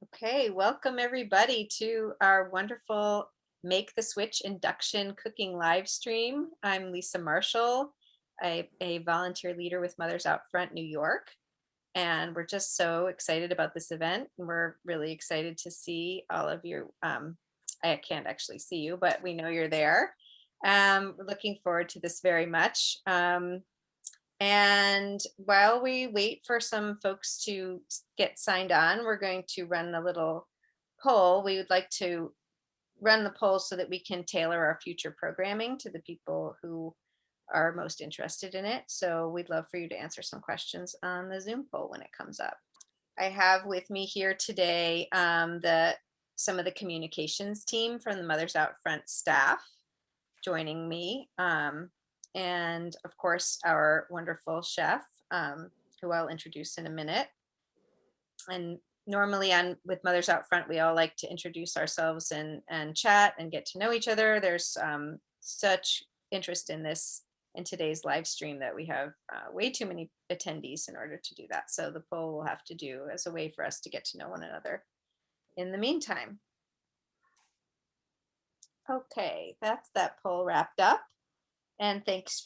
Okay, welcome everybody to our wonderful Make the Switch induction cooking live stream. I'm Lisa Marshall, a volunteer leader with Mothers Out Front New York, and we're just so excited about this event. And we're really excited to see all of you. I can't actually see you, but we know you're there. We're looking forward to this very much. And while we wait for some folks to get signed on, we're going to run a little poll. We would like to run the poll so that we can tailor our future programming to the people who are most interested in it. So we'd love for you to answer some questions on the Zoom poll when it comes up. I have with me here today some of the communications team from the Mothers Out Front staff joining me. And of course, our wonderful chef, who I'll introduce in a minute. And normally with Mothers Out Front, we all like to introduce ourselves and chat and get to know each other. There's such interest in today's live stream that we have way too many attendees in order to do that. So the poll will have to do as a way for us to get to know one another in the meantime. Okay, that's that poll wrapped up. And thanks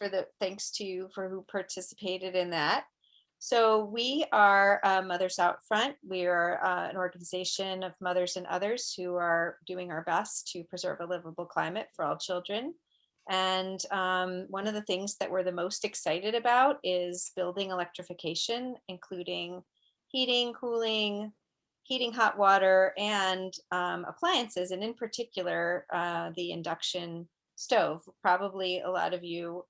to you for who participated in that. So we are Mothers Out Front. We are an organization of mothers and others who are doing our best to preserve a livable climate for all children. And one of the things that we're the most excited about is building electrification, including heating, cooling, heating hot water, and appliances, and in particular, the induction stove. Probably a lot of you,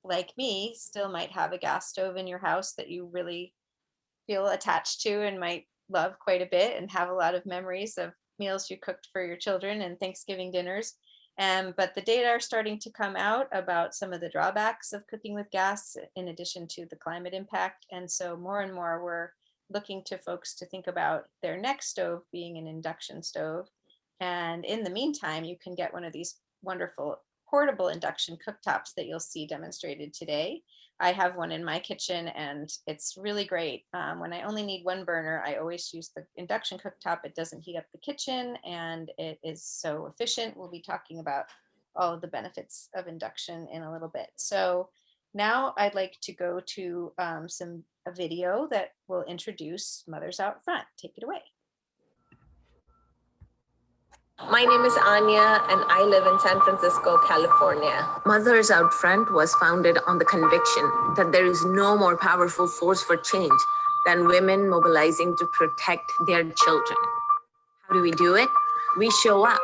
like me, still might have a gas stove in your house that you really feel attached to and might love quite a bit and have a lot of memories of meals you cooked for your children and Thanksgiving dinners. But the data are starting to come out about some of the drawbacks of cooking with gas in addition to the climate impact. And so more and more we're looking to folks to think about their next stove being an induction stove. And in the meantime, you can get one of these wonderful portable induction cooktops that you'll see demonstrated today. I have one in my kitchen and it's really great. When I only need one burner, I always use the induction cooktop. It doesn't heat up the kitchen and it is so efficient. We'll be talking about all of the benefits of induction in a little bit. So now I'd like to go to a video that will introduce Mothers Out Front. Take it away. My name is Anya and I live in San Francisco, California. Mothers Out Front was founded on the conviction that there is no more powerful force for change than women mobilizing to protect their children. How do we do it? We show up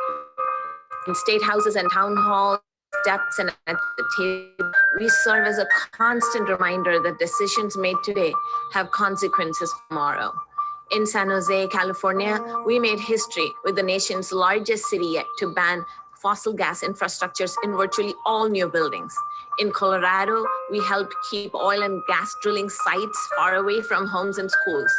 in state houses and town halls, steps and at the table. We serve as a constant reminder that decisions made today have consequences tomorrow. In San Jose, California, we made history with the nation's largest city yet to ban fossil gas infrastructures in virtually all new buildings. In Colorado, we helped keep oil and gas drilling sites far away from homes and schools.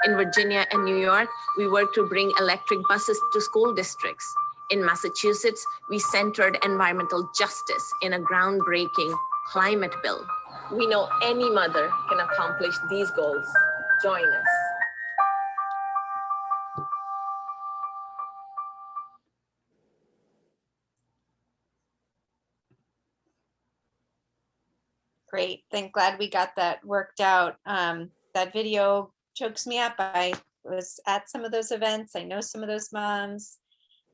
In Virginia and New York, we worked to bring electric buses to school districts. In Massachusetts, we centered environmental justice in a groundbreaking climate bill. We know any mother can accomplish these goals. Join us. Great. Glad we got that worked out. That video chokes me up. I was at some of those events. I know some of those moms.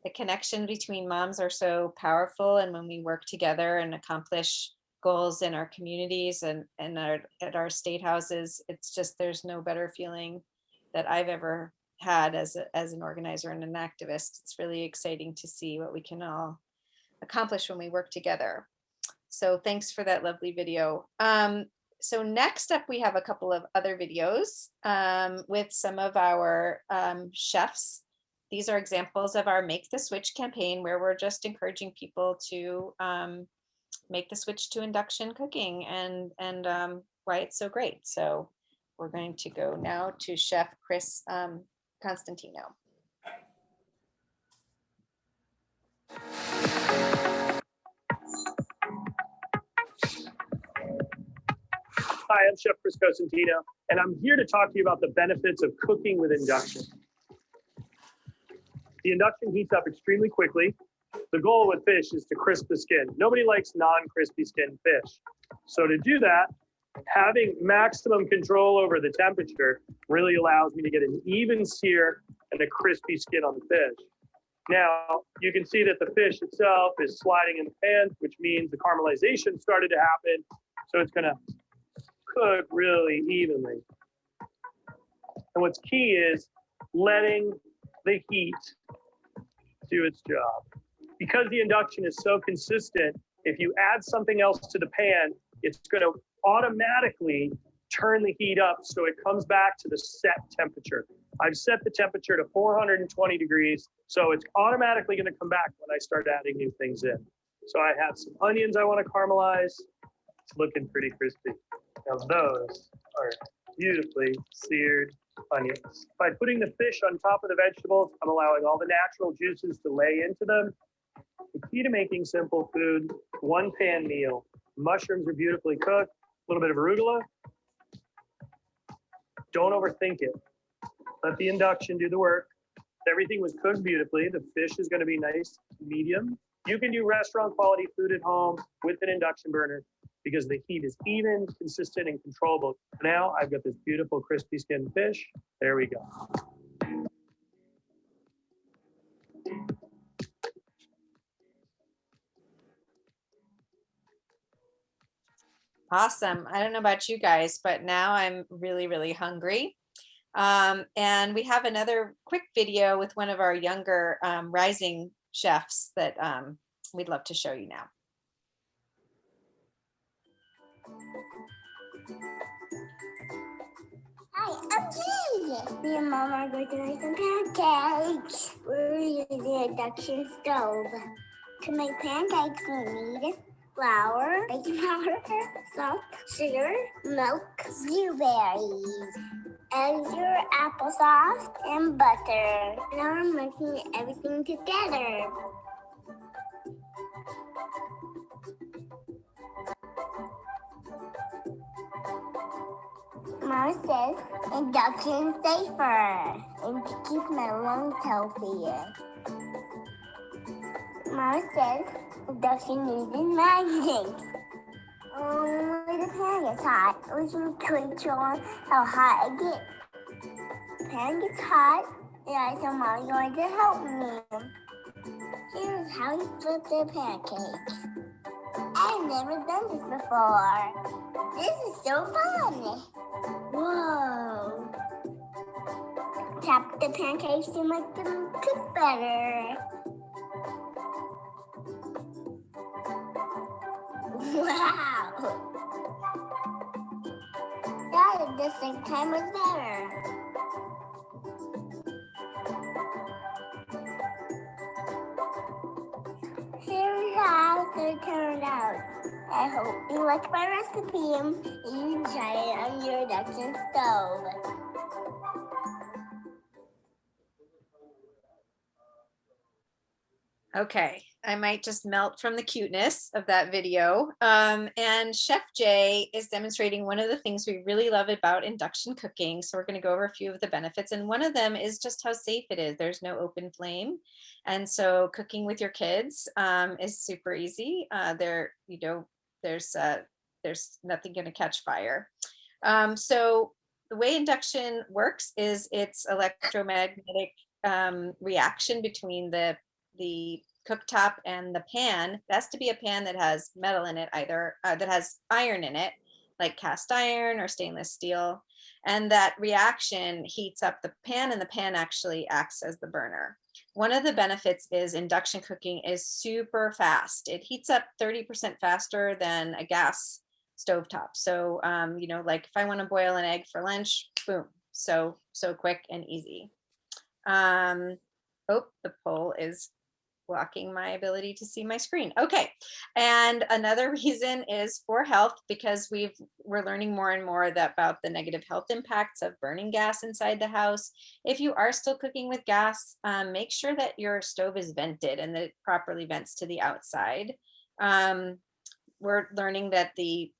The connection between moms are so powerful. And when we work together and accomplish goals in our communities and at our state houses, it's just, there's no better feeling that I've ever had as an organizer and an activist. It's really exciting to see what we can all accomplish when we work together. So thanks for that lovely video. So next up, we have a couple of other videos with some of our chefs. These are examples of our Make the Switch campaign, where we're just encouraging people to make the switch to induction cooking and why it's so great. So we're going to go now to Chef Chris Constantino. Hi, I'm Chef Chris Cosentino, and I'm here to talk to you about the benefits of cooking with induction. The induction heats up extremely quickly. The goal with fish is to crisp the skin. Nobody likes non-crispy skin fish. So to do that, having maximum control over the temperature really allows me to get an even sear and a crispy skin on the fish. Now, you can see that the fish itself is sliding in the pan, which means the caramelization started to happen. So it's gonna cook really evenly. And what's key is letting the heat do its job. Because the induction is so consistent, if you add something else to the pan, it's gonna automatically turn the heat up so it comes back to the set temperature. I've set the temperature to 420 degrees, so it's automatically gonna come back when I start adding new things in. So I have some onions I wanna caramelize. It's looking pretty crispy. Now those are beautifully seared onions. By putting the fish on top of the vegetables, I'm allowing all the natural juices to lay into them. The key to making simple food, one pan meal. Mushrooms are beautifully cooked, a little bit of arugula. Don't overthink it. Let the induction do the work. Everything was cooked beautifully. The fish is gonna be nice, medium. You can do restaurant quality food at home with an induction burner because the heat is even, consistent, and controllable. Now I've got this beautiful crispy skinned fish. There we go. Awesome. I don't know about you guys, but now I'm really, really hungry. And we have another quick video with one of our younger rising chefs that we'd love to show you now. Hi, I'm Jay. Me and Mom are going to make some pancakes. We're using the induction stove. To make pancakes, we need flour, baking powder, salt, sugar, milk, blueberries, extra applesauce, and butter. Now I'm mixing everything together. Mom says induction safer and to keep my lungs healthier. Mom says induction uses magnets. When the pan gets hot, we can control how hot it gets. The pan gets hot, and I said Mom's going to help me. Here's how you flip the pancakes. I've never done this before. This is so fun. Whoa. Tap the pancakes to make them cook better. Wow. That at the same time was better. Here's how they turned out. I hope you like my recipe and you try it on your induction stove. Okay, I might just melt from the cuteness of that video. And Chef Jay is demonstrating one of the things we really love about induction cooking. So we're going to go over a few of the benefits. And one of them is just how safe it is. There's no open flame. And so cooking with your kids is super easy. There's nothing going to catch fire. So the way induction works is it's electromagnetic reaction between the cooktop and the pan. It has to be a pan that has metal in it, either that has iron in it, like cast iron or stainless steel. And that reaction heats up the pan, and the pan actually acts as the burner. One of the benefits is induction cooking is super fast. It heats up 30% faster than a gas stovetop. So, like if I want to boil an egg for lunch, boom, so quick and easy. The poll is blocking my ability to see my screen. Okay, and another reason is for health, because we're learning more and more about the negative health impacts of burning gas inside the house. If you are still cooking with gas, make sure that your stove is vented and that it properly vents to the outside. We're learning that the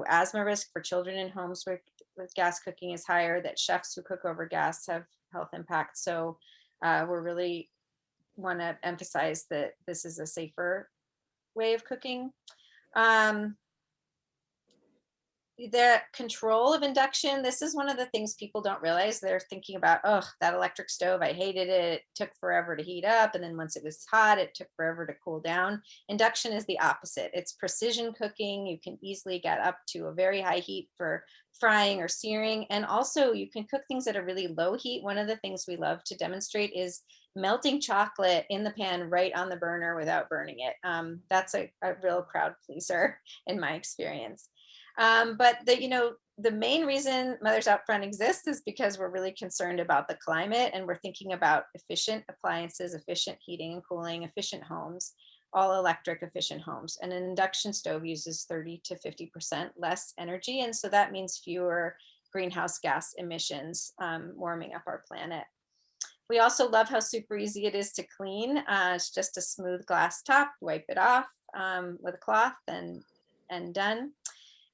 asthma risk for children in homes with gas cooking is higher, that chefs who cook over gas have health impacts. So we're really want to emphasize that this is a safer way of cooking. The control of induction, this is one of the things people don't realize. They're thinking about, oh, that electric stove, I hated it. It took forever to heat up. And then once it was hot, it took forever to cool down. Induction is the opposite. It's precision cooking. You can easily get up to a very high heat for frying or searing. And also you can cook things at a really low heat. One of the things we love to demonstrate is melting chocolate in the pan right on the burner without burning it. That's a real crowd pleaser in my experience. But the main reason Mothers Out Front exists is because we're really concerned about the climate, and we're thinking about efficient appliances, efficient heating and cooling, efficient homes, all electric efficient homes. And an induction stove uses 30 to 50% less energy. And so that means fewer greenhouse gas emissions, warming up our planet. We also love how super easy it is to clean. It's just a smooth glass top, wipe it off with a cloth and done.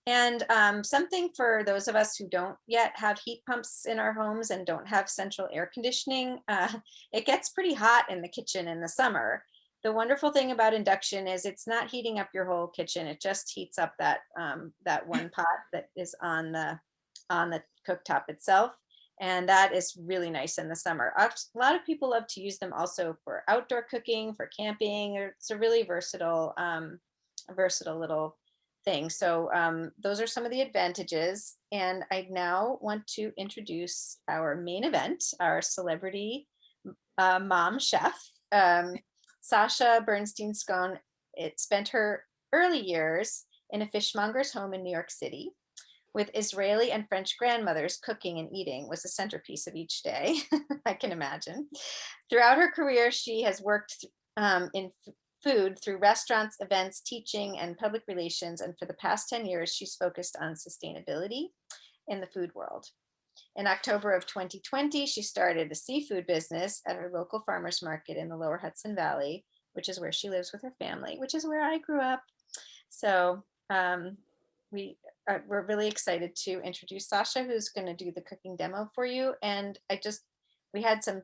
And something for those of us who don't yet have heat pumps in our homes and don't have central air conditioning, it gets pretty hot in the kitchen in the summer. The wonderful thing about induction is it's not heating up your whole kitchen. It just heats up that one pot that is on the cooktop itself. And that is really nice in the summer. A lot of people love to use them also for outdoor cooking, for camping. It's a really versatile little thing. So those are some of the advantages. And I now want to introduce our main event, our celebrity mom chef, Sasha Bernstein Scone. It spent her early years in a fishmonger's home in New York City with Israeli and French grandmothers. Cooking and eating was the centerpiece of each day. I can imagine. Throughout her career, she has worked in food through restaurants, events, teaching, and public relations. And for the past 10 years, she's focused on sustainability in the food world. In October of 2020, she started a seafood business at her local farmers market in the Lower Hudson Valley, which is where she lives with her family, which is where I grew up. So we're really excited to introduce Sasha, who's going to do the cooking demo for you. And we had some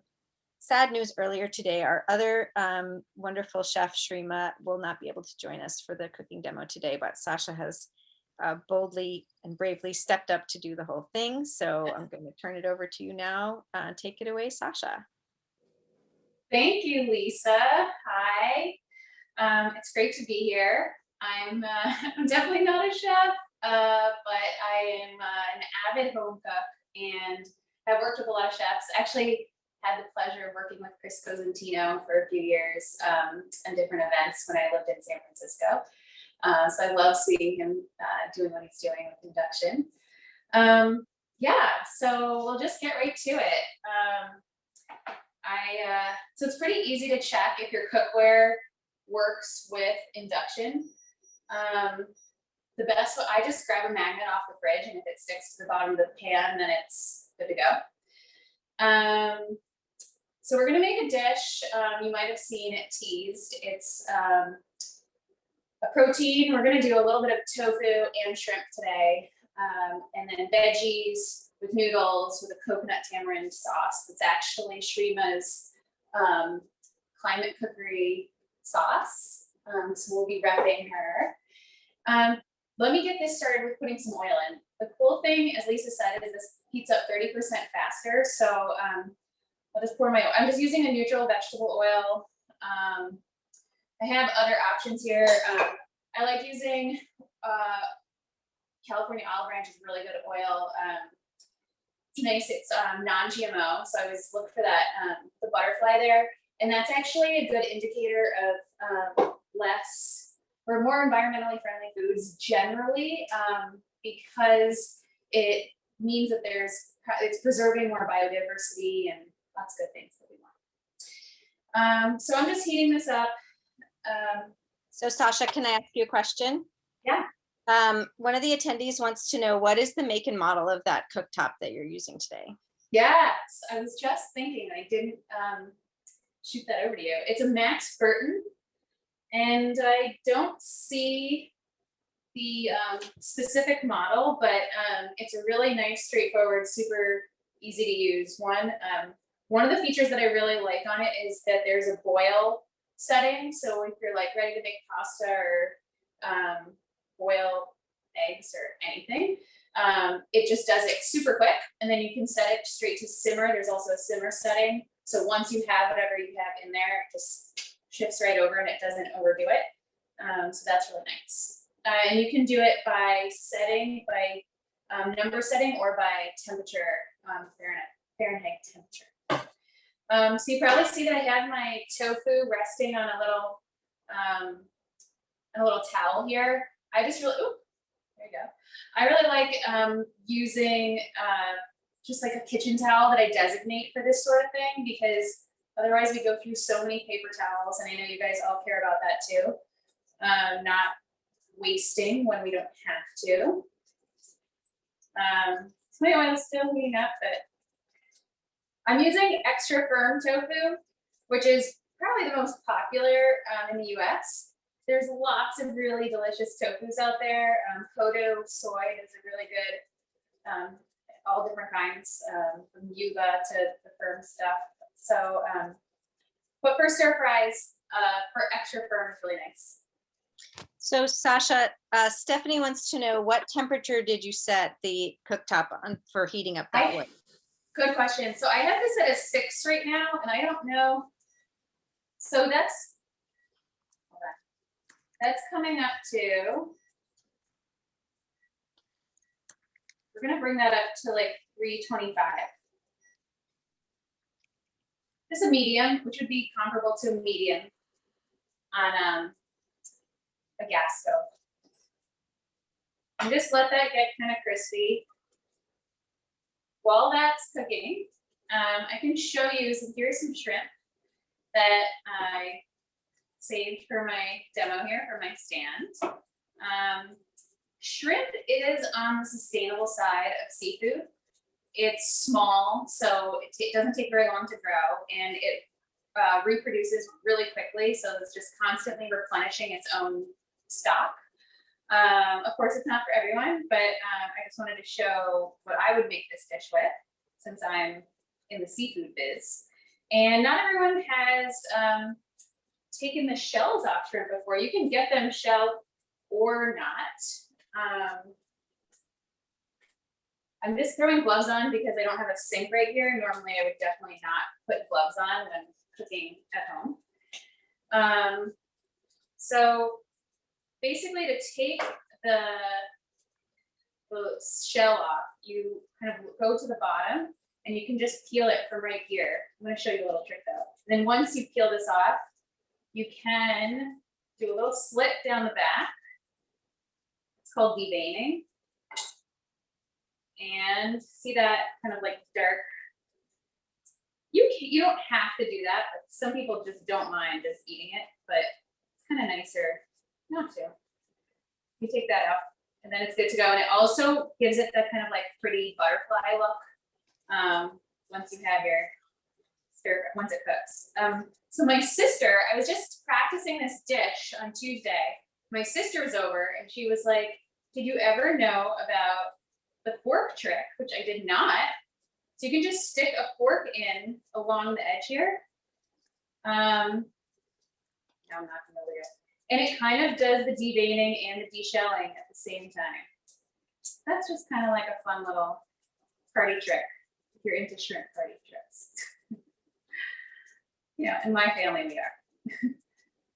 sad news earlier today. Our other wonderful chef, Shrima, will not be able to join us for the cooking demo today, but Sasha has boldly and bravely stepped up to do the whole thing. So I'm going to turn it over to you now. Take it away, Sasha. Thank you, Lisa. Hi. It's great to be here. I'm definitely not a chef, but I am an avid home cook and have worked with a lot of chefs. Actually, had the pleasure of working with Chris Cosentino for a few years and different events when I lived in San Francisco. So I love seeing him doing what he's doing with induction. So we'll just get right to it. So it's pretty easy to check if your cookware works with induction. The best, I just grab a magnet off the fridge, and if it sticks to the bottom of the pan, then it's good to go. So we're gonna make a dish. You might have seen it teased. It's a protein. We're gonna do a little bit of tofu and shrimp today, and then veggies with noodles with a coconut tamarind sauce. That's actually Shrima's climate cookery sauce. So we'll be repping her. Let me get this started with putting some oil in. The cool thing, as Lisa said, is this heats up 30% faster. So I'll just pour my oil. I'm just using a neutral vegetable oil. I have other options here. I like using California olive branch is really good oil. It's nice, it's non-GMO. So I always look for that, the butterfly there. And that's actually a good indicator of less or more environmentally friendly foods generally, because it means that it's preserving more biodiversity and lots of good things that we want. So I'm just heating this up. So Sasha, can I ask you a question? Yeah. One of the attendees wants to know, what is the make and model of that cooktop that you're using today? Yes, I was just thinking, I didn't shoot that over to you. It's a Max Burton, and I don't see the specific model, but it's a really nice, straightforward, super easy to use one. One of the features that I really like on it is that there's a boil setting. So if you're like ready to make pasta or boil eggs or anything, it just does it super quick, and then you can set it straight to simmer. There's also a simmer setting. So once you have whatever you have in there, it just shifts right over and it doesn't overdo it. So that's really nice. And you can do it by setting, by number setting, or by temperature, Fahrenheit temperature. So you probably see that I have my tofu resting on a little towel here. I just really, ooh, there you go. I really like using just like a kitchen towel that I designate for this sort of thing, because otherwise we go through so many paper towels, and I know you guys all care about that too. Not wasting when we don't have to. So my oil is still heating up, but I'm using extra firm tofu, which is probably the most popular in the US. There's lots of really delicious tofus out there. Kodo soy is a really good, all different kinds, from yuba to the firm stuff. So, but for stir fries, for extra firm is really nice. So Sasha, Stephanie wants to know, what temperature did you set the cooktop on for heating up that wood? Good question. So I have this at a 6 right now, and I don't know. So that's, hold on. That's coming up to, we're gonna bring that up to like 325. Just a medium, which would be comparable to a medium on a gas stove. And just let that get kind of crispy. While that's cooking, I can show you here's some shrimp that I saved for my demo here for my stand. Shrimp is on the sustainable side of seafood. It's small, so it doesn't take very long to grow, and it reproduces really quickly, so it's just constantly replenishing its own stock. Of course, it's not for everyone, but I just wanted to show what I would make this dish with, since I'm in the seafood biz. And not everyone has taken the shells off shrimp before. You can get them shelled or not. I'm just throwing gloves on because I don't have a sink right here. Normally, I would definitely not put gloves on when cooking at home. So basically, to take the shell off, you kind of go to the bottom, and you can just peel it from right here. I'm going to show you a little trick though. And then once you peel this off, you can do a little slit down the back. It's called deveining. And see that kind of like dark. You don't have to do that, but some people just don't mind just eating it, but it's kind of nicer not to. You take that out, and then it's good to go. And it also gives it that kind of like pretty butterfly look once you have your stir, once it cooks. So my sister, I was just practicing this dish on Tuesday. My sister was over, and she was like, did you ever know about the fork trick? Which I did not. So you can just stick a fork in along the edge here. No, I'm not familiar. And it kind of does the deveining and the deshelling at the same time. That's just kind of like a fun little party trick if you're into shrimp party tricks. Yeah, in my family we are.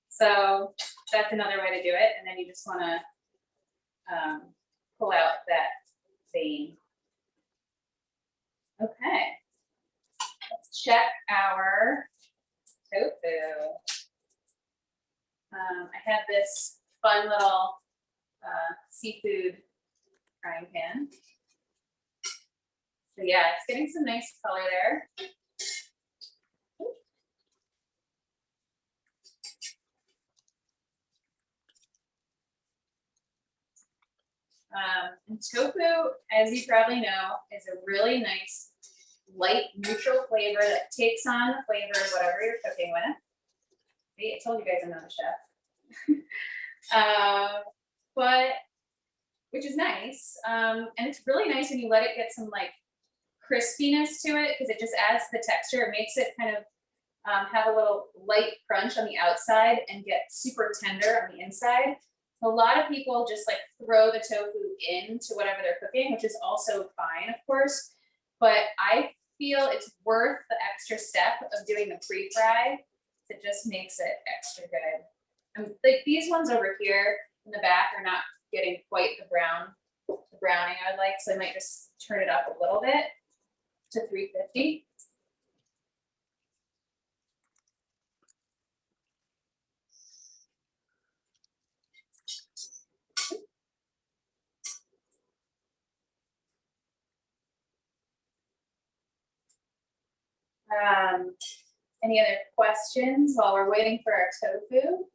So that's another way to do it. And then you just want to pull out that vein. Okay, let's check our tofu. I have this fun little seafood frying pan. So yeah, it's getting some nice color there. And tofu, as you probably know, is a really nice, light, neutral flavor that takes on the flavor of whatever you're cooking with. See, I told you guys I'm not a chef. But, which is nice. And it's really nice when you let it get some like crispiness to it because it just adds to the texture. It makes it kind of have a little light crunch on the outside and get super tender on the inside. A lot of people just like throw the tofu into whatever they're cooking, which is also fine, of course. But I feel it's worth the extra step of doing the pre-fry. It just makes it extra good. Like these ones over here in the back are not getting quite the browning I would like, so I might just turn it up a little bit to 350. Any other questions while we're waiting for our tofu?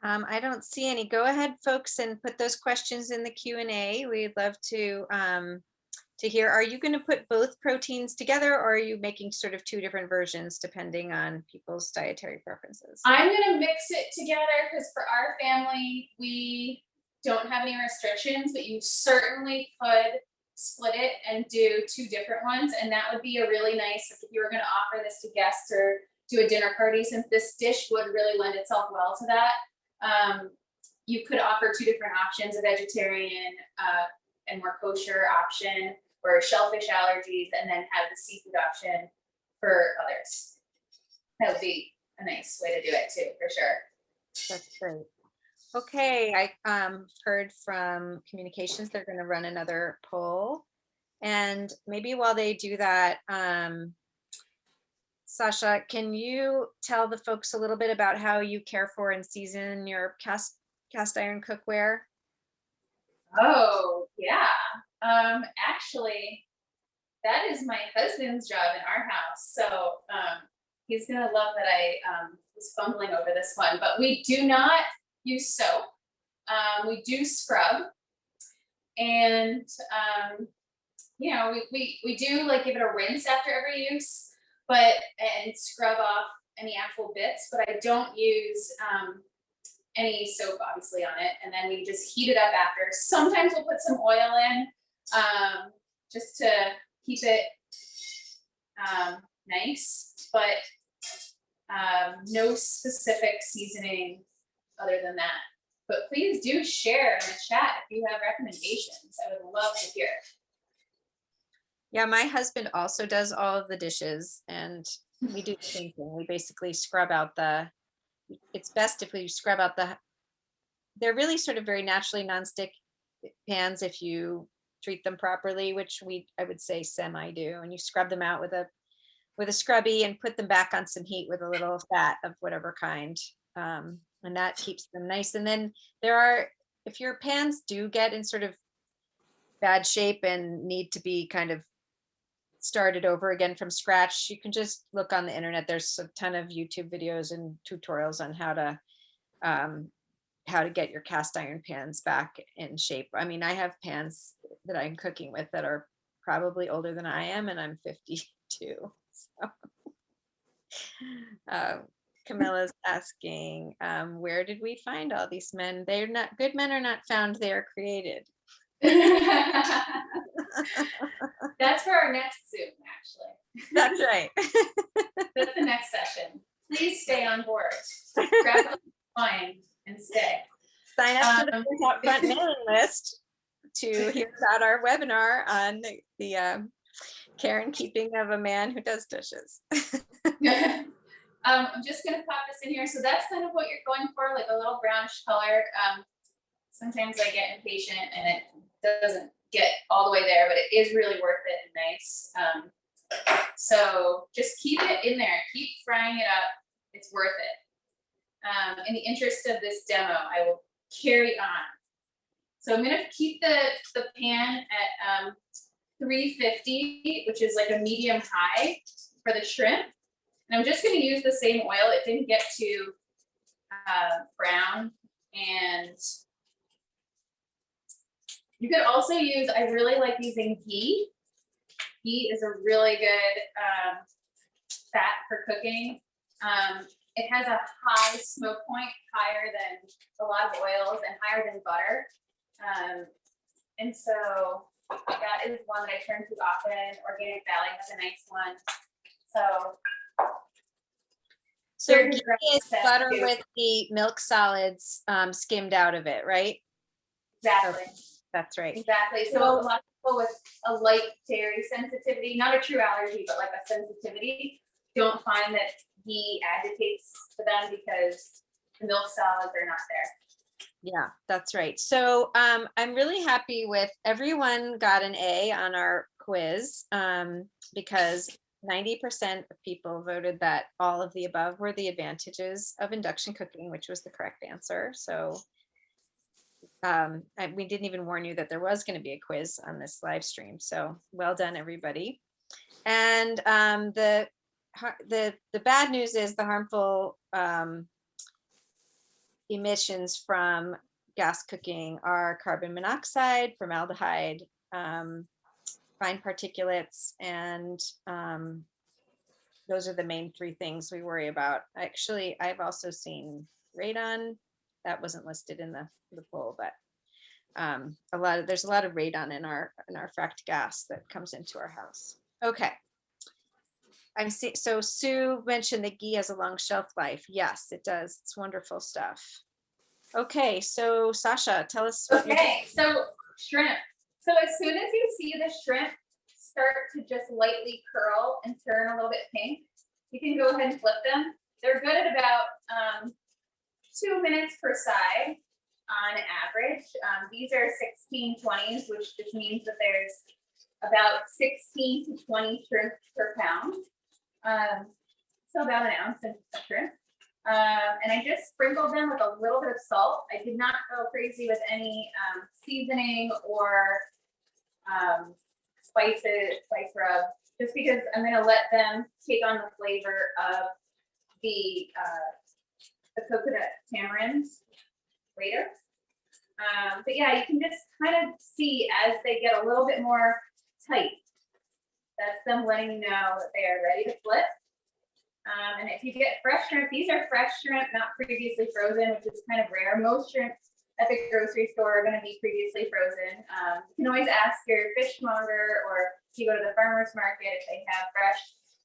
I don't see any. Go ahead, folks, and put those questions in the Q&A. We'd love to hear. Are you going to put both proteins together, or are you making sort of two different versions depending on people's dietary preferences? I'm going to mix it together because for our family, we don't have any restrictions, but you certainly could split it and do two different ones. And that would be a really nice, if you were going to offer this to guests or do a dinner party, since this dish would really lend itself well to that. You could offer two different options, a vegetarian and more kosher option or shellfish allergies, and then have the seafood option for others. That would be a nice way to do it too, for sure. That's great. Okay, I heard from communications they're going to run another poll, and maybe while they do that, Sasha, can you tell the folks a little bit about how you care for and season your cast iron cookware? Oh yeah, actually, that is my husband's job in our house. So he's gonna love that I was fumbling over this one, but we do not use soap. We do scrub, and you know, we do like give it a rinse after every use, and scrub off any actual bits, but I don't use any soap obviously on it, and then we just heat it up after. Sometimes we'll put some oil in just to keep it nice, but no specific seasoning other than that. But please do share in the chat if you have recommendations. I would love to hear. Yeah, my husband also does all of the dishes, and we do the same thing. We basically scrub out it's best if we scrub out they're really sort of very naturally nonstick pans if you treat them properly, which I would say semi do, and you scrub them out with a scrubby and put them back on some heat with a little fat of whatever kind, and that keeps them nice. And then if your pans do get in sort of bad shape and need to be kind of started over again from scratch, you can just look on the internet. There's a ton of YouTube videos and tutorials on how to get your cast iron pans back in shape. I mean, I have pans that I'm cooking with that are probably older than I am, and I'm 52. So. Camilla's asking, where did we find all these men? They're not, good men are not found, they are created. That's for our next Zoom, actually. That's right. That's the next session. Please stay on board. Grab a wine and stay. Sign up to the First Out Front mailing list to hear about our webinar on the care and keeping of a man who does dishes. I'm just gonna pop this in here. So that's kind of what you're going for, like a little brownish color. Sometimes I get impatient and it doesn't get all the way there, but it is really worth it and nice. So just keep it in there, keep frying it up. It's worth it. In the interest of this demo, I will carry on. So I'm gonna keep the pan at 350, which is like a medium high for the shrimp. And I'm just gonna use the same oil. It didn't get too brown. And you could also use, I really like using ghee. Ghee is a really good fat for cooking. It has a high smoke point, higher than a lot of oils and higher than butter. And so That is one that I turn to often. Organic Valley has a nice one. So So Very ghee good is process, butter too. with the milk solids skimmed out of it, right? exactly, That's right. exactly. So a lot of people with a light dairy sensitivity, not a true allergy, but like a sensitivity, don't find that ghee agitates for them because the milk solids are not there. Yeah, that's right. So I'm really happy with everyone got an A on our quiz because 90% of people voted that all of the above were the advantages of induction cooking, which was the correct answer. So we didn't even warn you that there was going to be a quiz on this live stream. So well done, everybody. And the bad news is the harmful emissions from gas cooking are carbon monoxide, formaldehyde, fine particulates, and those are the main three things we worry about. Actually, I've also seen radon. That wasn't listed in the poll, but there's a lot of radon in our fracked gas that comes into our house. Okay. So Sue mentioned that ghee has a long shelf life. Yes, it does. It's wonderful stuff. Okay, so Sasha, tell us. Okay, so shrimp. So as soon as you see the shrimp start to just lightly curl and turn a little bit pink, you can go ahead and flip them. They're good at about 2 minutes per side on average. These are 16/20s, which just means that there's about 16 to 20 shrimp per pound. So about an ounce of shrimp. And I just sprinkled them with a little bit of salt. I did not go crazy with any seasoning or spice rub, just because I'm gonna let them take on the flavor of the coconut tamarind later. But yeah, you can just kind of see as they get a little bit more tight. That's them letting you know that they are ready to flip. And if you get fresh shrimp, these are fresh shrimp, not previously frozen, which is kind of rare. Most shrimp at the grocery store are going to be previously frozen. You can always ask your fishmonger, or if you go to the farmer's market if they have fresh.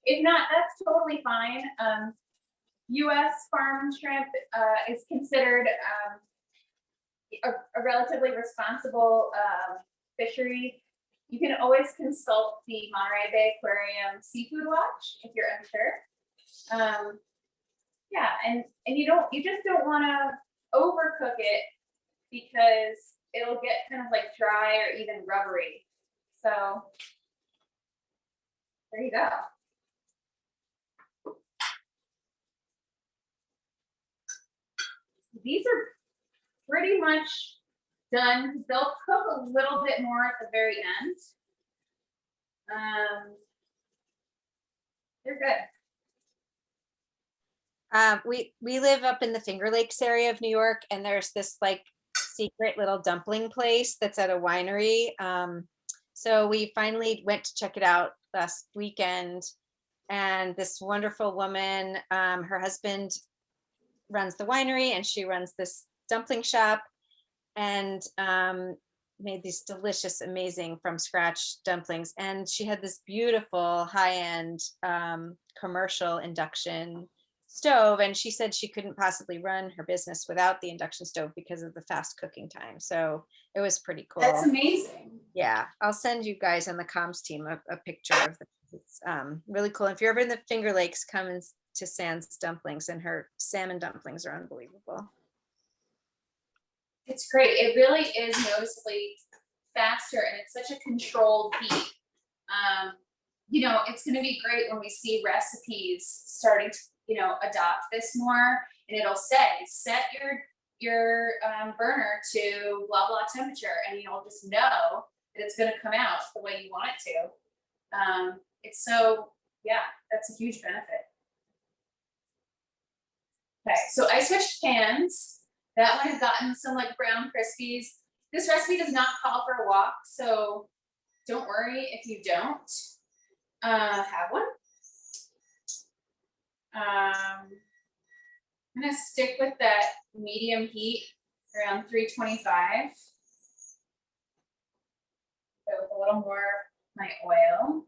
If not, that's totally fine. U.S. farm shrimp is considered a relatively responsible fishery. You can always consult the Monterey Bay Aquarium Seafood Watch if you're unsure. Yeah, and you just don't want to overcook it because it'll get kind of like dry or even rubbery. So there you go. These are pretty much done. They'll cook a little bit more at the very end. They're good. We live up in the Finger Lakes area of New York, and there's this like secret little dumpling place that's at a winery. So we finally went to check it out last weekend, and this wonderful woman, her husband runs the winery and she runs this dumpling shop, and made these delicious, amazing from scratch dumplings. And she had this beautiful high-end commercial induction stove, and she said she couldn't possibly run her business without the induction stove because of the fast cooking time. So it was pretty cool. That's amazing. Yeah, I'll send you guys on the comms team a picture of it. It's really cool. If you're ever in the Finger Lakes, come to Sands Dumplings, and her salmon dumplings are unbelievable. It's great. It really is noticeably faster, and it's such a controlled heat. You know, it's going to be great when we see recipes starting to, adopt this more, and it'll say, set your burner to blah, blah temperature, and you'll just know that it's going to come out the way you want it to. It's so, yeah, that's a huge benefit. Okay, so I switched pans. That one has gotten some like brown crispies. This recipe does not call for a wok, so don't worry if you don't have one. I'm gonna stick with that medium heat around 325. So with a little more of my oil.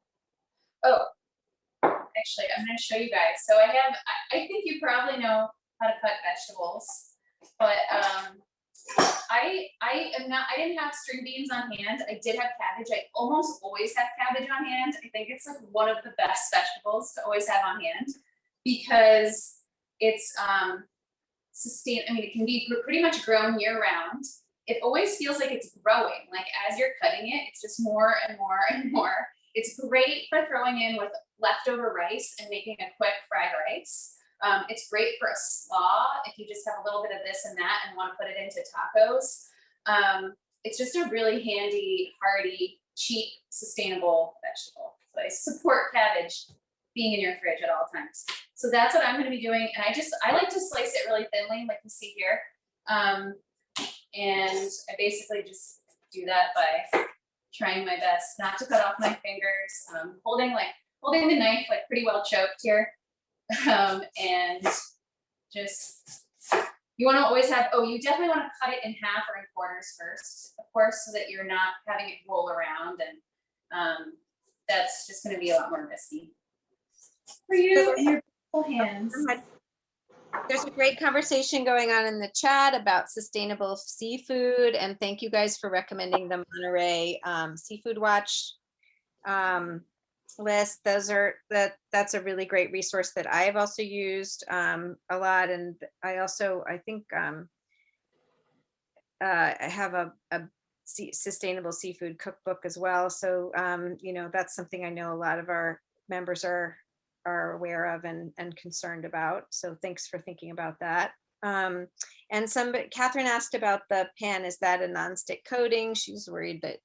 Oh, actually, I'm going to show you guys. So I think you probably know how to cut vegetables, but I didn't have string beans on hand. I did have cabbage. I almost always have cabbage on hand. I think it's like one of the best vegetables to always have on hand because it's I mean, it can be pretty much grown year round. It always feels like it's growing. Like as you're cutting it, it's just more and more and more. It's great for throwing in with leftover rice and making a quick fried rice. It's great for a slaw if you just have a little bit of this and that and want to put it into tacos. It's just a really handy, hearty, cheap, sustainable vegetable. So I support cabbage being in your fridge at all times. So that's what I'm going to be doing. And I like to slice it really thinly, like you see here. And I basically just do that by trying my best not to cut off my fingers, holding the knife like pretty well choked here. And just, you want to always have, you definitely want to cut it in half or in quarters first, of course, so that you're not having it roll around, and that's just going to be a lot more risky for you and your beautiful hands. There's a great conversation going on in the chat about sustainable seafood, and thank you guys for recommending the Monterey Seafood Watch list. That's a really great resource that I have also used a lot, and I think I have a sustainable seafood cookbook as well. So that's something I know a lot of our members are aware of and concerned about. So thanks for thinking about that. And Catherine asked about the pan. Is that a nonstick coating? She's worried that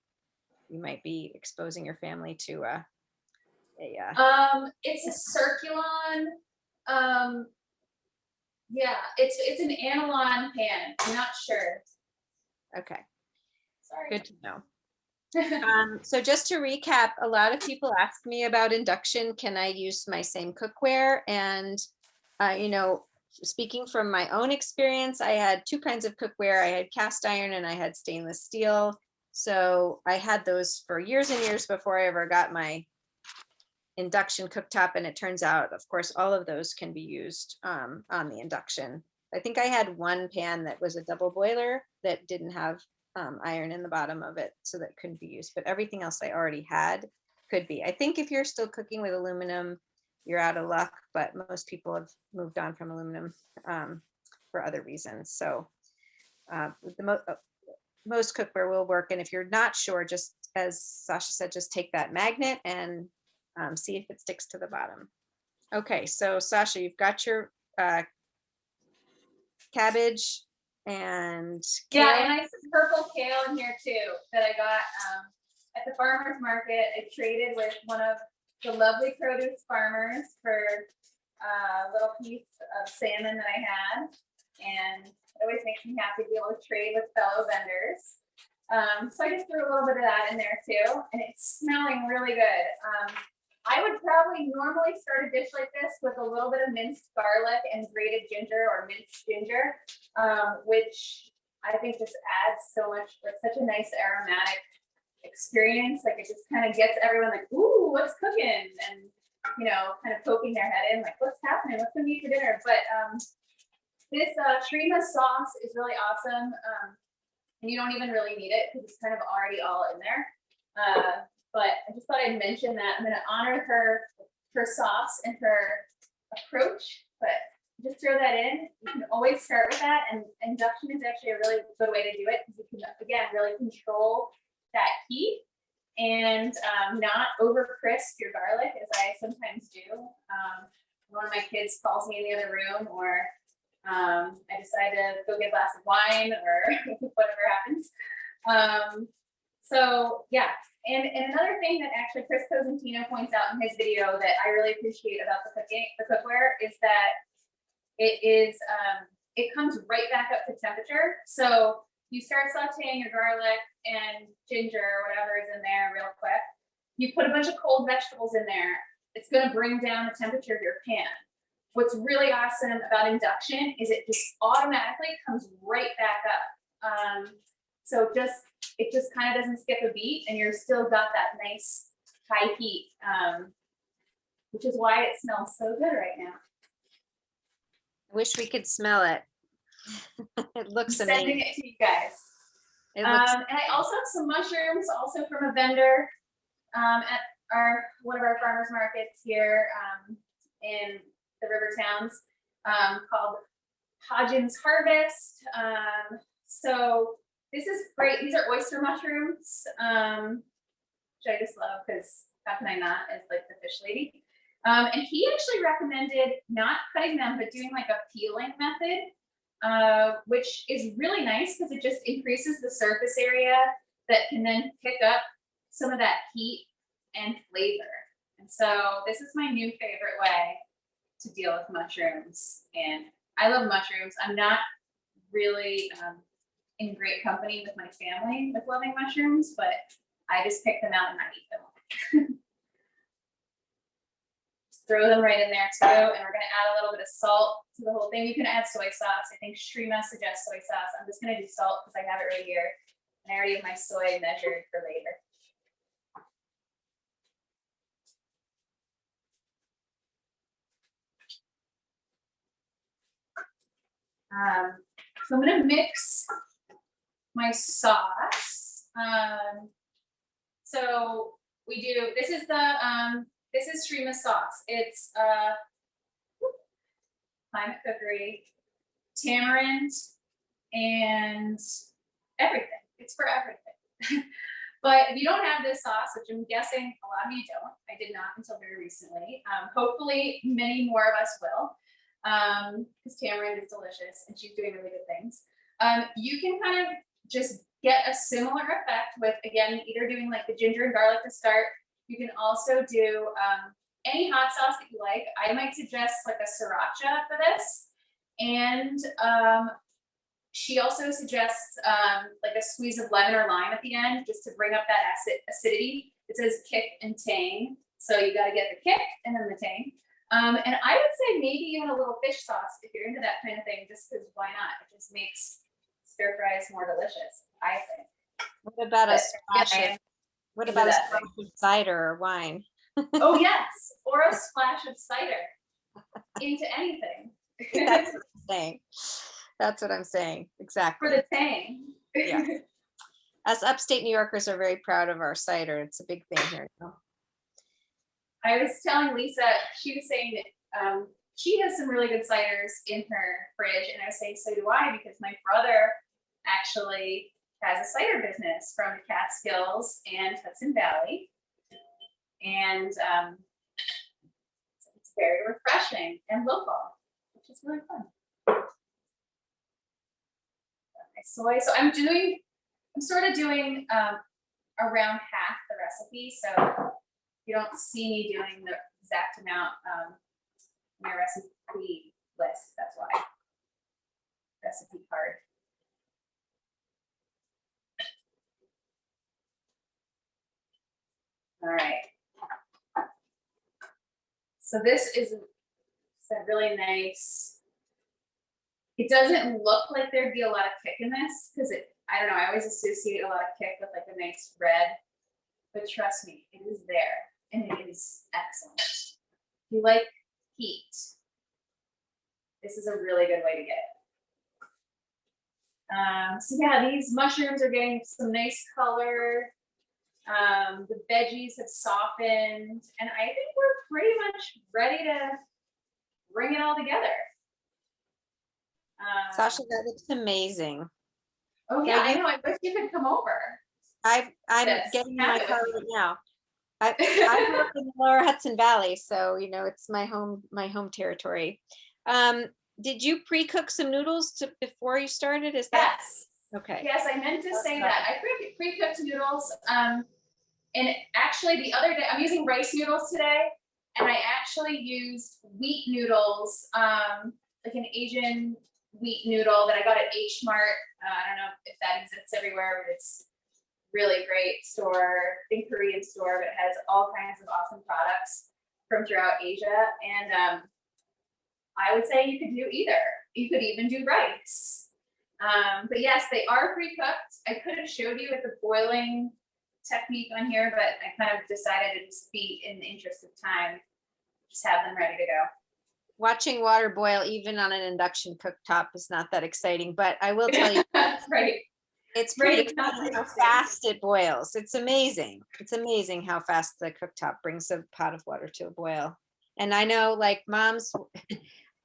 you might be exposing your family to it's a Circulon. Yeah, it's an Analon pan. I'm not sure. Okay, Sorry. good to know. So just to recap, a lot of people ask me about induction. Can I use my same cookware? And, speaking from my own experience, I had two kinds of cookware. I had cast iron and I had stainless steel. So I had those for years and years before I ever got my induction cooktop. And it turns out, of course, all of those can be used on the induction. I think I had one pan that was a double boiler that didn't have iron in the bottom of it, so that couldn't be used, but everything else I already had could be. I think if you're still cooking with aluminum, you're out of luck, but most people have moved on from aluminum for other reasons. So most cookware will work. And if you're not sure, just as Sasha said, just take that magnet and see if it sticks to the bottom. Okay, so Sasha, you've got your cabbage and kale. Yeah, and I have some purple kale in here too that I got at the farmer's market. I traded with one of the lovely produce farmers for a little piece of salmon that I had, and it always makes me happy to be able to trade with fellow vendors. So I just threw a little bit of that in there too, and it's smelling really good. I would probably normally start a dish like this with a little bit of minced garlic and grated ginger or minced ginger, which I think just adds so much, like such a nice aromatic experience. Like it just kind of gets everyone like, ooh, what's cooking? And, kind of poking their head in, like, what's happening? What's gonna be for dinner? But this Shrima sauce is really awesome. And you don't even really need it because it's kind of already all in there. But I just thought I'd mention that. I'm going to honor her sauce and her approach, but just throw that in. You can always start with that. And induction is actually a really good way to do it because you can, again, really control that heat and not over crisp your garlic, as I sometimes do. One of my kids calls me in the other room, or I decide to go get a glass of wine, or whatever happens. So yeah. And another thing that actually Chris Cosentino points out in his video that I really appreciate about the cookware is that it comes right back up to temperature. So you start sauteing your garlic and ginger or whatever is in there real quick. You put a bunch of cold vegetables in there. It's going to bring down the temperature of your pan. What's really awesome about induction is it just automatically comes right back up. So it just kind of doesn't skip a beat, and you're still got that nice high heat, which is why it smells so good right now. I wish we could smell it. It looks I'm sending amazing. it to you guys. It looks, And I also have some mushrooms, also from a vendor at one of our farmers markets here in the river towns, called Hodgins Harvest. So this is great. These are oyster mushrooms, which I just love because how can I not, as like the fish lady. And he actually recommended not cutting them, but doing like a peeling method, which is really nice because it just increases the surface area that can then pick up some of that heat and flavor. And so this is my new favorite way to deal with mushrooms. And I love mushrooms. I'm not really in great company with my family with loving mushrooms, but I just pick them out and I eat them. Just throw them right in there too. And we're gonna add a little bit of salt to the whole thing. You can add soy sauce. I think Shrima suggests soy sauce. I'm just gonna do salt because I have it right here. And I already have my soy measured for later. So I'm gonna mix my sauce. So we do, this is Shrima sauce. It's Climate Cookery, tamarind, and everything. It's for everything. But if you don't have this sauce, which I'm guessing a lot of you don't, I did not until very recently. Hopefully many more of us will. Because tamarind is delicious and she's doing really good things. You can kind of just get a similar effect with, again, either doing like the ginger and garlic to start. You can also do any hot sauce that you like. I might suggest like a sriracha for this. And she also suggests like a squeeze of lemon or lime at the end, just to bring up that acidity. It says kick and tang. So you got to get the kick and then the tang. And I would say maybe even a little fish sauce if you're into that kind of thing, just because why not? It just makes stir fries more delicious, I think. what about a But, splash yeah, of, what into about a that splash of cider or wine? Oh yes, or a splash of cider into anything. That's what I'm saying. That's what I'm saying. For Exactly. the tang. Yeah. Us upstate New Yorkers are very proud of our cider. It's a big thing here. I was telling Lisa, she was saying that she has some really good ciders in her fridge, and I was saying, so do I, because my brother actually has a cider business from the Catskills and Hudson Valley, and it's very refreshing and local, which is really fun. My soy, so I'm sort of doing around half the recipe, so you don't see me doing the exact amount in my recipe list, that's why. Recipe card. All right. So this is a really nice, it doesn't look like there'd be a lot of kick in this, because I don't know, I always associate a lot of kick with like a nice red, but trust me, it is there. And it is excellent. If you like heat, this is a really good way to get it. So yeah, these mushrooms are getting some nice color. The veggies have softened, and I think we're pretty much ready to bring it all together. Sasha, that looks amazing. Oh yeah, I know. I wish you could come over. I'm Yes, getting in have my it car with right now. I grew up in the Lower Hudson Valley, so you know it's my home territory. Did you pre-cook some noodles before you started? Is that Yes. okay? Yes, I meant to say that. I pre-cooked noodles. And actually the other day, I'm using rice noodles today, and I actually used wheat noodles, like an Asian wheat noodle that I got at H Mart. I don't know if that exists everywhere, but it's really great store, big Korean store, but it has all kinds of awesome products from throughout Asia. And I would say you could do either. You could even do rice. But yes, they are pre-cooked. I could have showed you with the boiling technique on here, but I kind of decided to just be in the interest of time, just have them ready to go. Watching water boil even on an induction cooktop is not that exciting, but I will tell you, That's right. it's Right, pretty it's not funny how very fast it boils. It's amazing. It's amazing how fast the cooktop brings a pot of water to a boil. And I know, like, moms,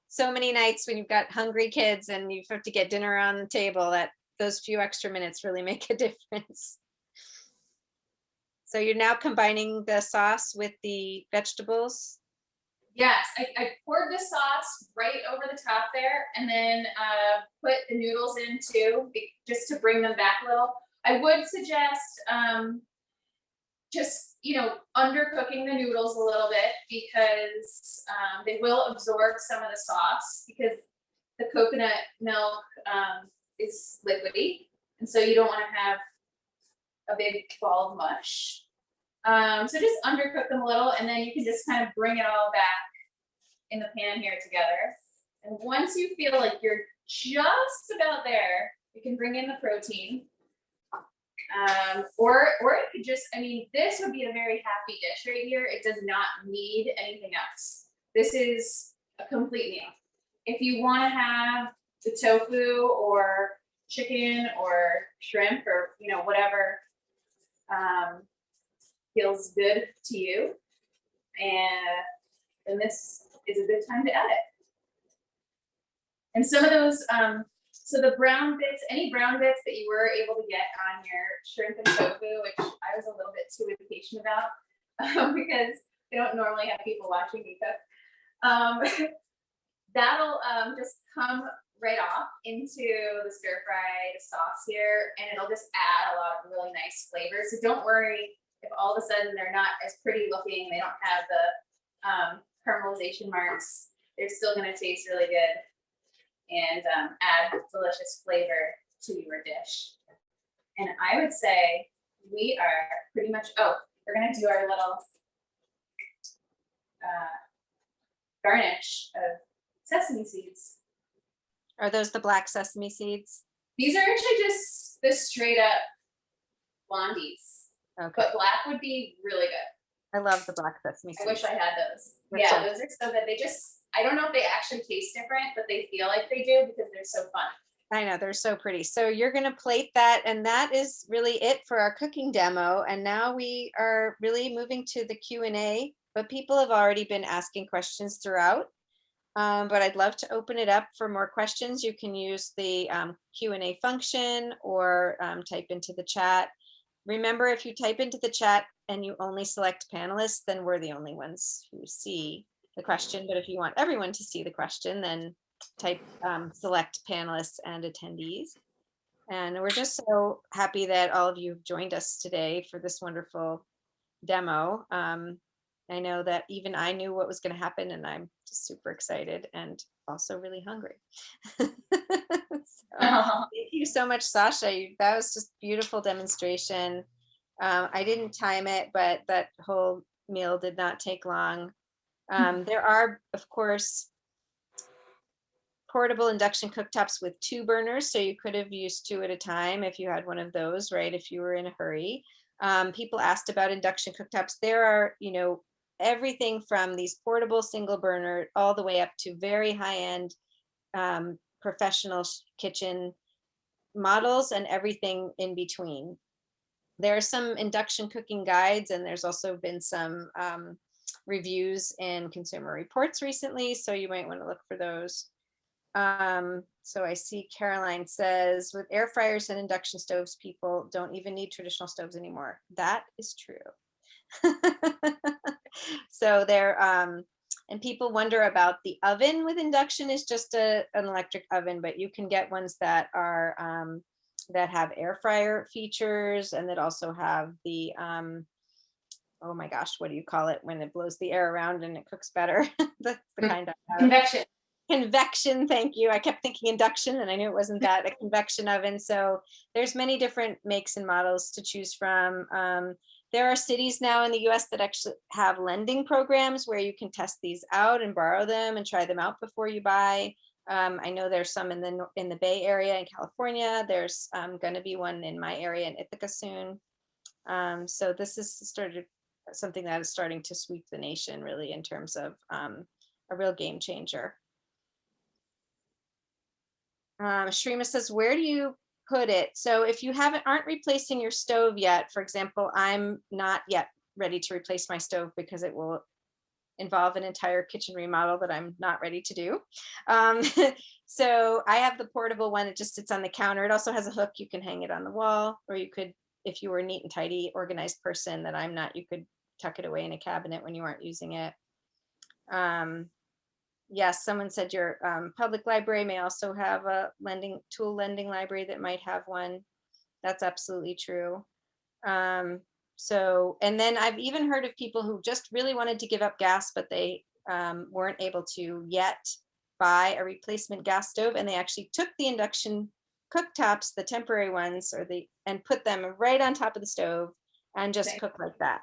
so many nights when you've got hungry kids and you have to get dinner on the table, that those few extra minutes really make a difference. So you're now combining the sauce with the vegetables. Yes, I poured the sauce right over the top there and then put the noodles in too, just to bring them back a little. I would suggest just, undercooking the noodles a little bit because they will absorb some of the sauce because the coconut milk is liquidy. And so you don't want to have a big ball of mush. So just undercook them a little and then you can just kind of bring it all back in the pan here together. And once you feel like you're just about there, you can bring in the protein. Or it could just, this would be a very happy dish right here. It does not need anything else. This is a complete meal. If you want to have the tofu or chicken or shrimp or, whatever feels good to you, and then this is a good time to add it. And some of those, so the brown bits, any brown bits that you were able to get on your shrimp and tofu, which I was a little bit too impatient about because I don't normally have people watching me cook. That'll just come right off into the stir-fried sauce here, and it'll just add a lot of really nice flavors. So don't worry if all of a sudden they're not as pretty looking, they don't have the caramelization marks. They're still going to taste really good and add delicious flavor to your dish. And I would say we are pretty much, we're going to do our little garnish of sesame seeds. Are those the black sesame seeds? These are actually just the straight up blondies, Okay. but black would be really good. I love the black sesame I seeds. wish I had those. They're Yeah, so those are so good. They just, I don't know if they actually taste different, but they feel like they do because they're so fun. I know, they're so pretty. So you're going to plate that, and that is really it for our cooking demo. And now we are really moving to the Q&A, but people have already been asking questions throughout. But I'd love to open it up for more questions. You can use the Q&A function or type into the chat. Remember, if you type into the chat and you only select panelists, then we're the only ones who see the question. But if you want everyone to see the question, then type select panelists and attendees. And we're just so happy that all of you have joined us today for this wonderful demo. I know that even I knew what was going to happen, and I'm just super excited and also really hungry. Thank you so much, Sasha. That was just beautiful demonstration. I didn't time it, but that whole meal did not take long. There are, of course, portable induction cooktops with 2 burners, so you could have used 2 at a time if you had one of those, right? If you were in a hurry. People asked about induction cooktops. There are, everything from these portable single burner all the way up to very high-end professional kitchen models and everything in between. There are some induction cooking guides, and there's also been some reviews in Consumer Reports recently, so you might want to look for those. So I see Caroline says, with air fryers and induction stoves, people don't even need traditional stoves anymore. That is true. So there, and people wonder about the oven with induction is just an electric oven, but you can get ones that are that have air fryer features, and that also have the oh my gosh, what do you call it when it blows the air around and it cooks better? That's the kind of Convection. Convection, thank you. I kept thinking induction and I knew it wasn't that, a convection oven. So there's many different makes and models to choose from. There are cities now in the US that actually have lending programs where you can test these out and borrow them and try them out before you buy. I know there's some in the Bay Area in California. There's going to be one in my area in Ithaca soon. So this is something that is starting to sweep the nation really in terms of a real game changer. Shrima says, where do you put it? So if you aren't replacing your stove yet, for example, I'm not yet ready to replace my stove because it will involve an entire kitchen remodel that I'm not ready to do. So I have the portable one. It just sits on the counter. It also has a hook. You can hang it on the wall, or you could, if you were a neat and tidy, organized person that I'm not, you could tuck it away in a cabinet when you aren't using it. Yes, someone said your public library may also have a tool lending library that might have one. That's absolutely true. So, and then I've even heard of people who just really wanted to give up gas, but they weren't able to yet buy a replacement gas stove, and they actually took the induction cooktops, the temporary ones, and put them right on top of the stove and just cook like that.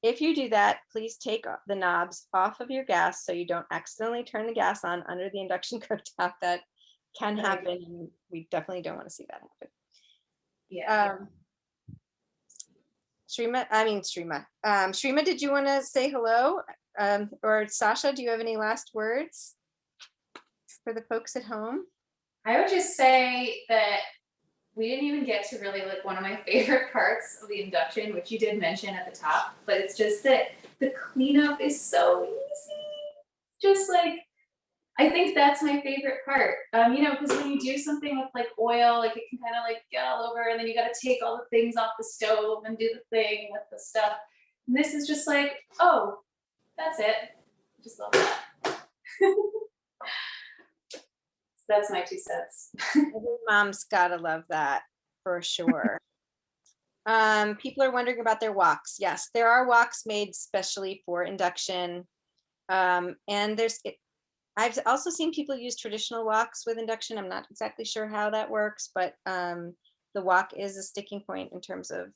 If you do that, please take the knobs off of your gas so you don't accidentally turn the gas on under the induction cooktop. That can happen. And we definitely don't want to see that happen. Yeah. Shrima, did you want to say hello? Or Sasha, do you have any last words for the folks at home? I would just say that we didn't even get to really like one of my favorite parts of the induction, which you did mention at the top, but it's just that the cleanup is so easy. Just like, I think that's my favorite part. Because when you do something with like oil, like it can kind of like get all over, and then you got to take all the things off the stove and do the thing with the stuff. And this is just like, oh, that's it. Just love that. That's my 2 cents. Every mom's gotta love that for sure. People are wondering about their woks. Yes, there are woks made specially for induction. And I've also seen people use traditional woks with induction. I'm not exactly sure how that works, but the wok is a sticking point in terms of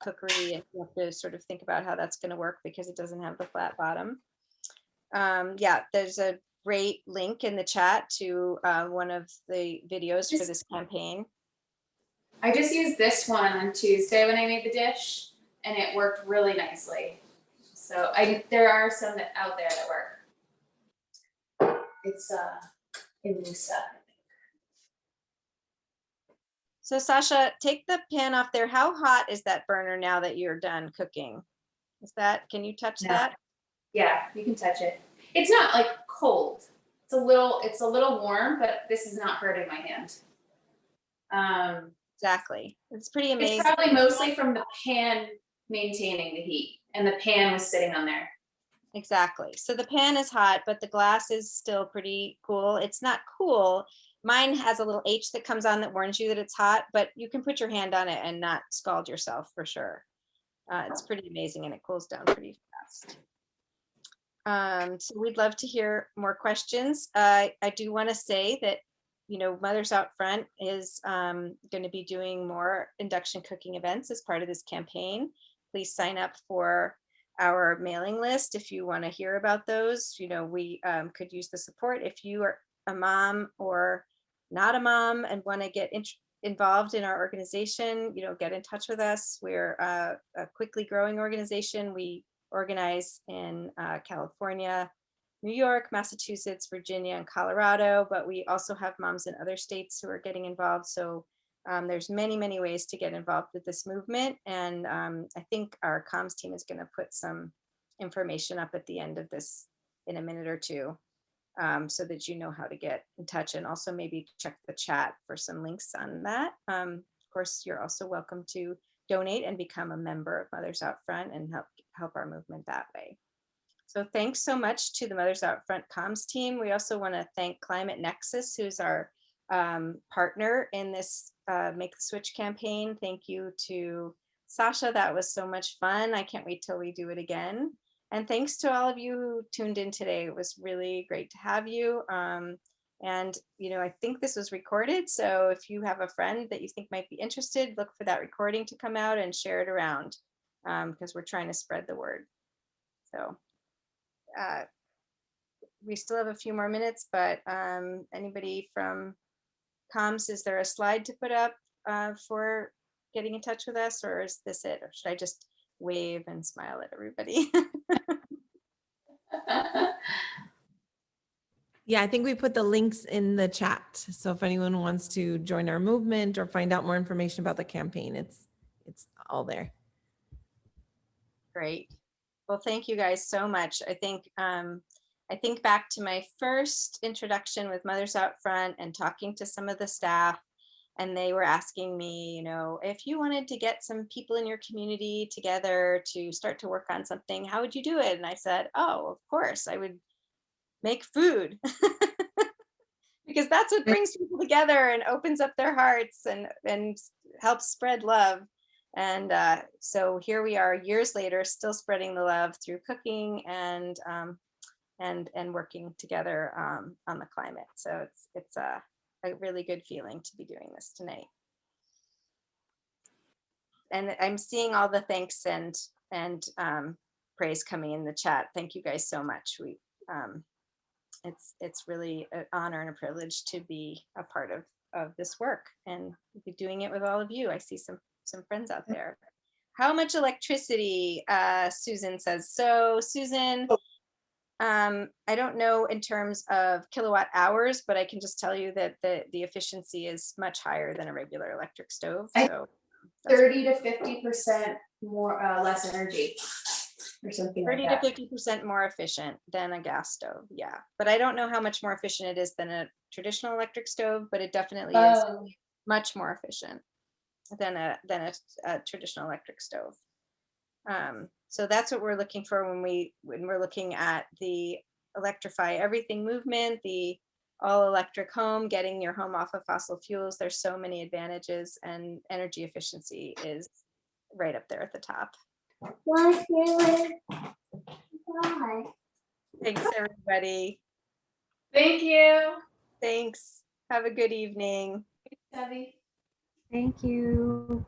cookery, and you have to sort of think about how that's going to work because it doesn't have the flat bottom. Yeah, there's a great link in the chat to one of the videos for this campaign. I just used this one on Tuesday when I made the dish, and it worked really nicely. So there are some out there that work. It's in Musa. So Sasha, take the pan off there. How hot is that burner now that you're done cooking? Can you touch that? Yeah, you can touch it. It's not like cold. It's a little warm, but this is not hurting my hand. Exactly. It's pretty amazing. It's probably mostly from the pan maintaining the heat, and the pan was sitting on there. Exactly. So the pan is hot, but the glass is still pretty cool. It's not cool. Mine has a little H that comes on that warns you that it's hot, but you can put your hand on it and not scald yourself for sure. It's pretty amazing, and it cools down pretty fast. So we'd love to hear more questions. I do want to say that, Mothers Out Front is going to be doing more induction cooking events as part of this campaign. Please sign up for our mailing list if you want to hear about those. We could use the support. If you are a mom or not a mom and want to get involved in our organization, get in touch with us. We're a quickly growing organization. We organize in California, New York, Massachusetts, Virginia, and Colorado, but we also have moms in other states who are getting involved. So there's many, many ways to get involved with this movement. And I think our comms team is going to put some information up at the end of this in a minute or two, so that you know how to get in touch, and also maybe check the chat for some links on that. Of course, you're also welcome to donate and become a member of Mothers Out Front and help our movement that way. So thanks so much to the Mothers Out Front comms team. We also want to thank Climate Nexus, who's our partner in this Make the Switch campaign. Thank you to Sasha. That was so much fun. I can't wait till we do it again. And thanks to all of you who tuned in today. It was really great to have you. And, I think this was recorded. So if you have a friend that you think might be interested, look for that recording to come out and share it around, because we're trying to spread the word. So we still have a few more minutes, but anybody from comms, is there a slide to put up for getting in touch with us, or is this it? Or should I just wave and smile at everybody? Yeah, I think we put the links in the chat. So if anyone wants to join our movement or find out more information about the campaign, it's all there. Great. Well, thank you guys so much. I think back to my first introduction with Mothers Out Front and talking to some of the staff, and they were asking me, you know, if you wanted to get some people in your community together to start to work on something, how would you do it? And I said, oh, of course, I would make food. Because that's what brings people together and opens up their hearts and helps spread love. And so here we are years later, still spreading the love through cooking and working together on the climate. So it's a really good feeling to be doing this tonight. And I'm seeing all the thanks and praise coming in the chat. Thank you guys so much. It's really an honor and a privilege to be a part of this work and be doing it with all of you. I see some friends out there. How much electricity? Susan says. So Susan, I don't know in terms of kilowatt hours, but I can just tell you that the efficiency is much higher than a regular electric stove. So 30 to 50% more, less energy or something like 30 that. to 50% more efficient than a gas stove. Yeah. But I don't know how much more efficient it is than a traditional electric stove, but it definitely is much more efficient than a traditional electric stove. So that's what we're looking for when we're looking at the Electrify Everything movement, the all electric home, getting your home off of fossil fuels. There's so many advantages, and energy efficiency is right up there at the top. Thanks, everybody. Thank you. Thanks. Have a good evening. Debbie. Thank you.